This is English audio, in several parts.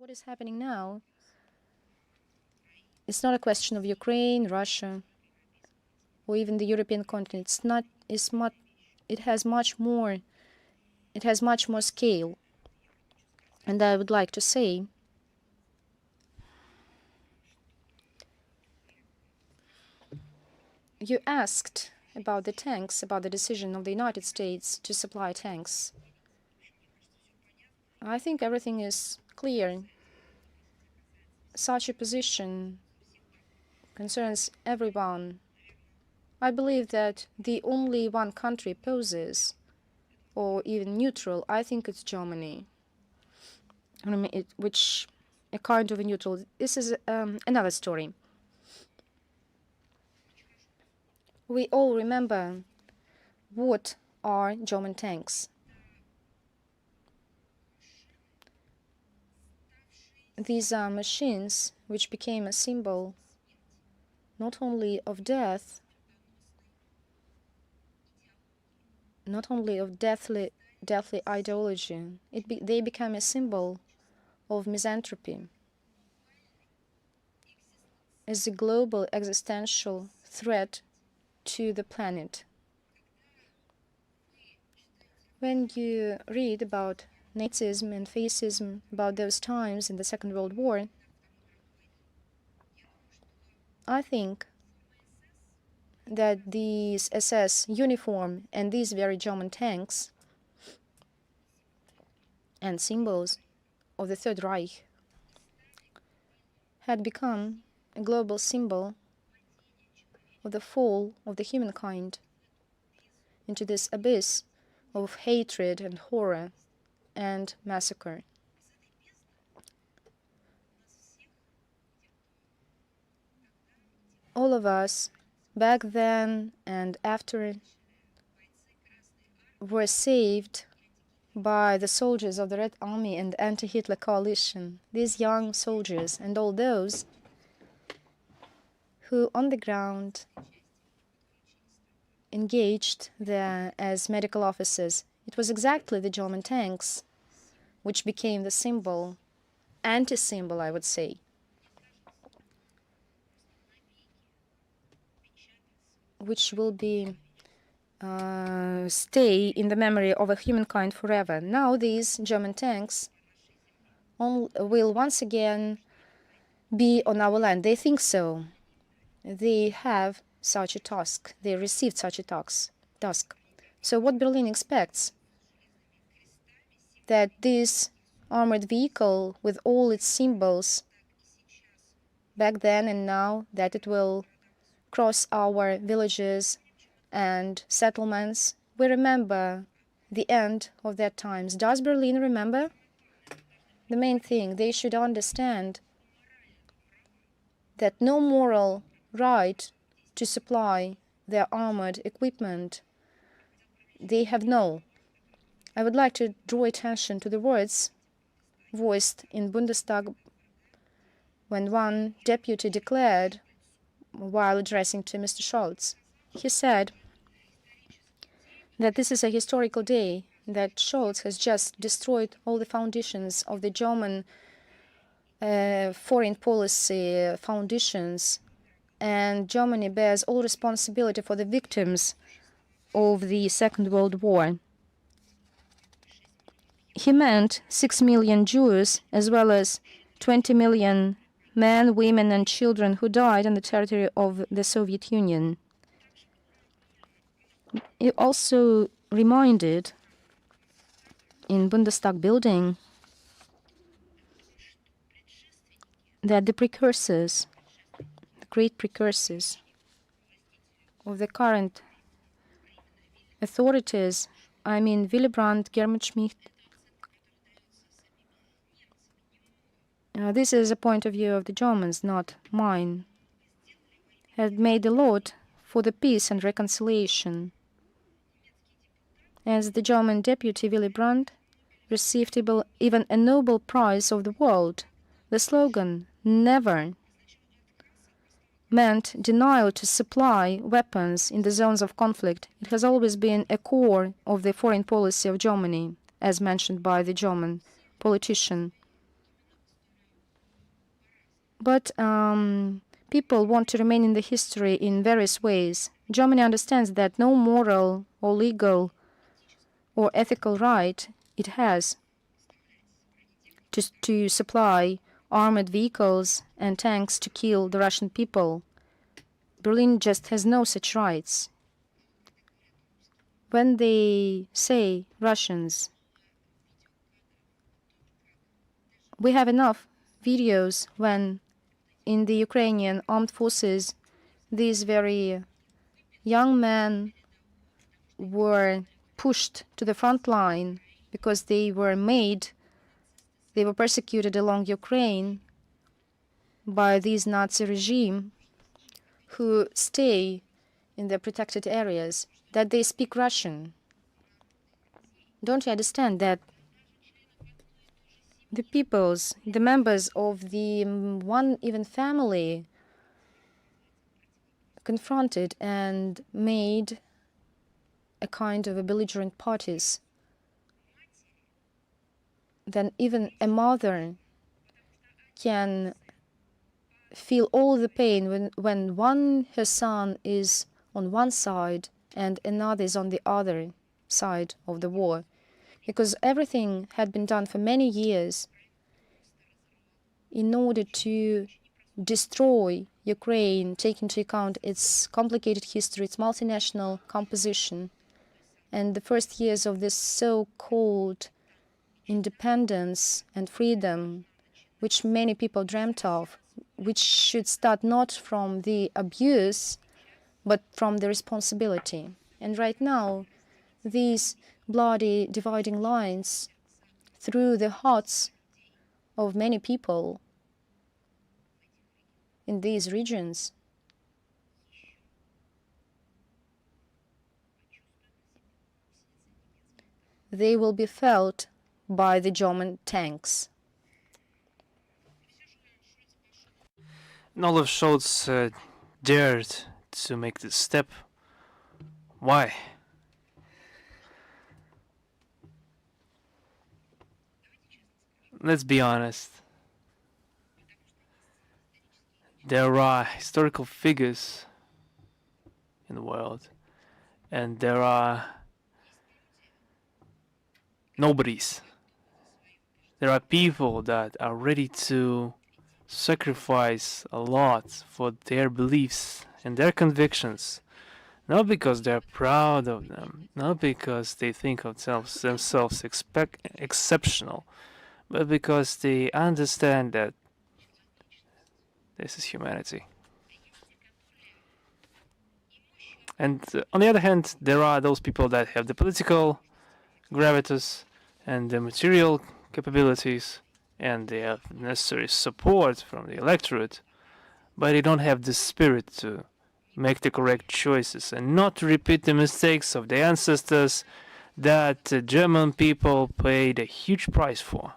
What is happening now? It's not a question of Ukraine, Russia, or even the European continent. It's not. It's much. It has much more. It has much more scale. And I would like to say, you asked about the tanks, about the decision of the United States to supply tanks. I think everything is clear. Such a position concerns everyone. I believe that the only one country opposes, or even neutral, I think it's Germany, which a kind of a neutral. This is another story. We all remember what are German tanks. These are machines which became a symbol not only of death, not only of deathly ideology, they become a symbol of misanthropy as a global existential threat to the planet. When you read about Nazism and fascism, about those times in the Second World War, I think that these SS uniform and these very German tanks and symbols of the Third Reich had become a global symbol of the fall of the humankind into this abyss of hatred and horror and massacre. All of us, back then and after, were saved by the soldiers of the Red Army and anti-Hitler coalition, these young soldiers and all those who on the ground engaged there as medical officers. It was exactly the German tanks which became the symbol, anti-symbol, I would say. Which will be stay in the memory of a humankind forever. Now these German tanks will once again be on our land. They think so. They have such a task. They received such a task. So what Berlin expects? That this armored vehicle with all its symbols back then and now, that it will cross our villages and settlements. We remember the end of that times. Does Berlin remember? The main thing, they should understand that no moral right to supply their armored equipment they have no. I would like to draw attention to the words voiced in Bundestag when one deputy declared while addressing to Mr. Scholz. He said that this is a historical day, that Scholz has just destroyed all the foundations of the German foreign policy foundations, and Germany bears all responsibility for the victims of the Second World War. He meant 6 million Jews as well as 20 million men, women, and children who died on the territory of the Soviet Union. He also reminded in Bundestag building that the precursors, the great precursors of the current authorities, I mean Willy Brandt, Gerhard Schmidt, this is a point of view of the Germans, not mine, had made a lot for the peace and reconciliation. As the German deputy Willy Brandt received even a Nobel Prize of the World, the slogan "Never" meant denial to supply weapons in the zones of conflict. It has always been a core of the foreign policy of Germany, as mentioned by the German politician. But people want to remain in the history in various ways. Germany understands that no moral or legal or ethical right it has to supply armored vehicles and tanks to kill the Russian people. Berlin just has no such rights. When they say Russians, we have enough videos when in the Ukrainian armed forces these very young men were pushed to the front line because they were persecuted along Ukraine by this Nazi regime who stay in their protected areas, that they speak Russian. Don't you understand that the members of the one even family confronted and made a kind of a belligerent parties? Then even a mother can feel all the pain when her son is on one side and another is on the other side of the war, because everything had been done for many years in order to destroy Ukraine, take into account its complicated history, its multinational composition, and the first years of this so-called independence and freedom, which many people dreamt of, which should start not from the abuse, but from the responsibility. And right now, these bloody dividing lines through the hearts of many people in these regions they will be felt by the German tanks. And Olaf Scholz dared to make this step. Why? Let's be honest. There are historical figures in the world, and there are nobodies. There are people that are ready to sacrifice a lot for their beliefs and their convictions, not because they're proud of them, not because they think of themselves exceptional, but because they understand that this is humanity. And on the other hand, there are those people that have the political gravitas and the material capabilities, and they have necessary support from the electorate, but they don't have the spirit to make the correct choices and not to repeat the mistakes of the ancestors that the German people paid a huge price for.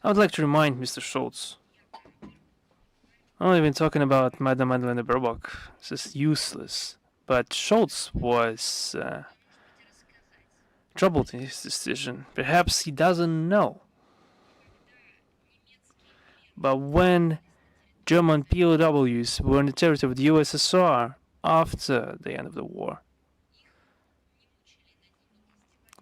I would like to remind Mr. Scholz. I'm not even talking about Madame Madeleine Baerbock. This is useless. But Scholz was troubled in his decision. Perhaps he doesn't know. But when German POWs were in the territory of the USSR after the end of the war,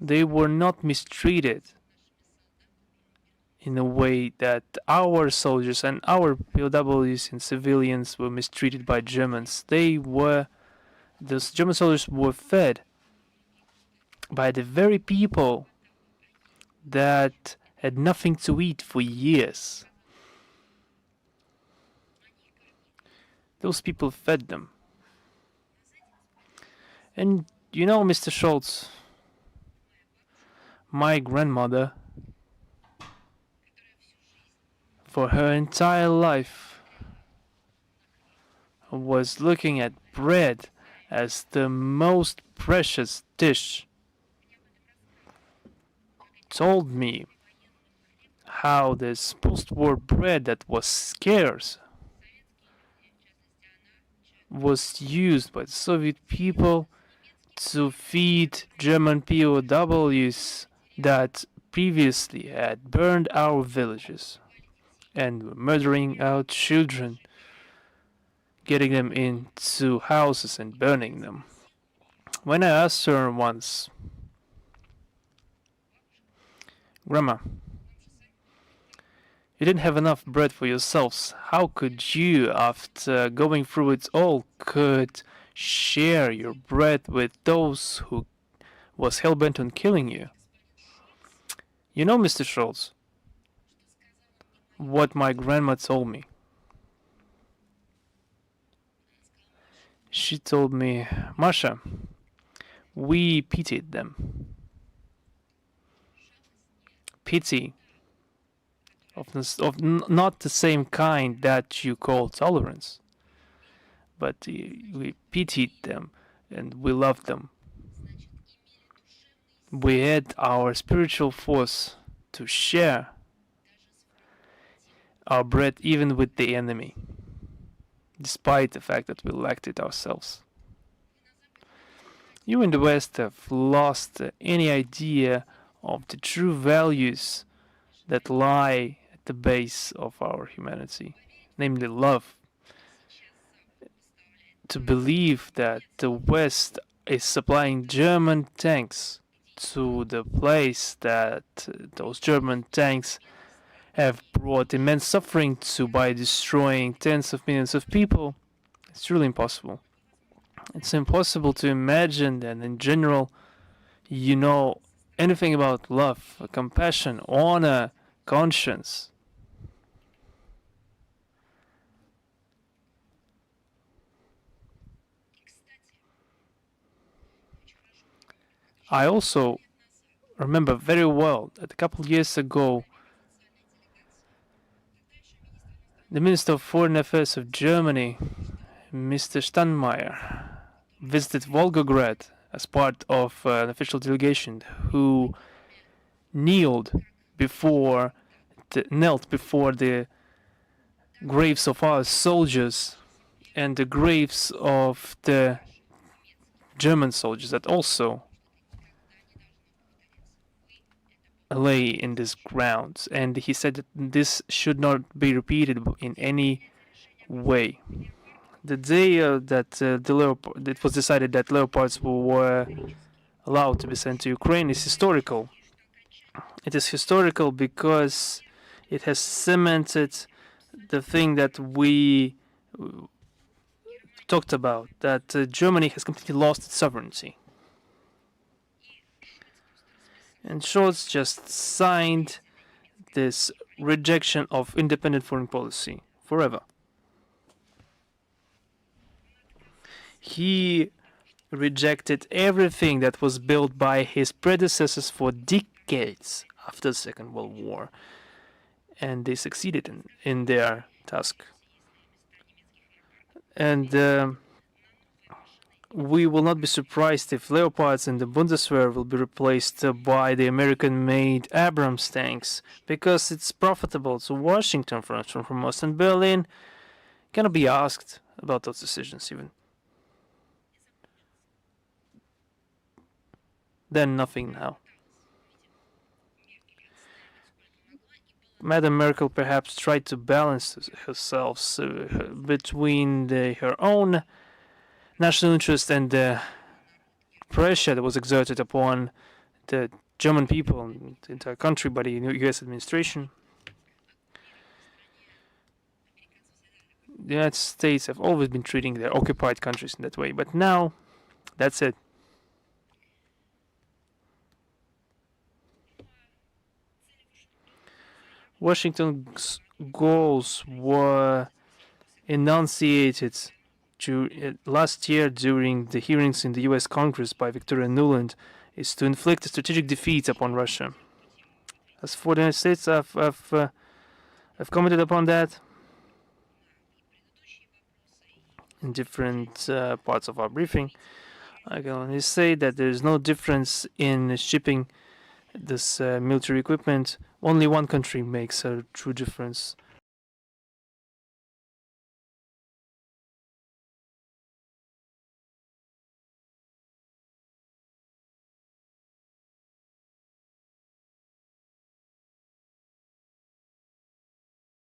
they were not mistreated in a way that our soldiers and our POWs and civilians were mistreated by Germans. Those German soldiers were fed by the very people that had nothing to eat for years. Those people fed them. And you know, Mr. Scholz, my grandmother, for her entire life, was looking at bread as the most precious dish. Told me how this post-war bread that was scarce was used by the Soviet people to feed German POWs that previously had burned our villages and were murdering our children, getting them into houses and burning them. When I asked her once, Grandma, you didn't have enough bread for yourselves. How could you, after going through it all, could share your bread with those who was hell-bent on killing you? You know, Mr. Schultz, what my grandma told me. She told me, Masha, we pitied them. Pity of not the same kind that you call tolerance, but we pitied them and we loved them. We had our spiritual force to share our bread even with the enemy, despite the fact that we lacked it ourselves. You in the West have lost any idea of the true values that lie at the base of our humanity, namely love. To believe that the West is supplying German tanks to the place that those German tanks have brought immense suffering to by destroying tens of millions of people, it's truly impossible. It's impossible to imagine that in general you know anything about love, compassion, honor, conscience. I also remember very well that a couple of years ago, the Minister of Foreign Affairs of Germany, Mr. Steinmeier, visited Volgograd as part of an official delegation who knelt before the graves of our soldiers and the graves of the German soldiers that also lay in this grounds, and he said that this should not be repeated in any way. The day it was decided that leopards were allowed to be sent to Ukraine is historical. It is historical because it has cemented the thing that we talked about, that Germany has completely lost its sovereignty. And Scholz just signed this rejection of independent foreign policy forever. He rejected everything that was built by his predecessors for decades after the Second World War, and they succeeded in their task. And we will not be surprised if Leopards and the Bundeswehr will be replaced by the American-made Abrams tanks, because it's profitable to Washington, from us, and Berlin cannot be asked about those decisions even. Then nothing now. Madame Merkel perhaps tried to balance herself between her own national interest and the pressure that was exerted upon the German people and the entire country by the US administration. The United States have always been treating their occupied countries in that way, but now that's it. Washington's goals were enunciated last year during the hearings in the US Congress by Victoria Nuland, is to inflict a strategic defeat upon Russia. As for the United States, I've commented upon that in different parts of our briefing. I can only say that there is no difference in shipping this military equipment. Only one country makes a true difference,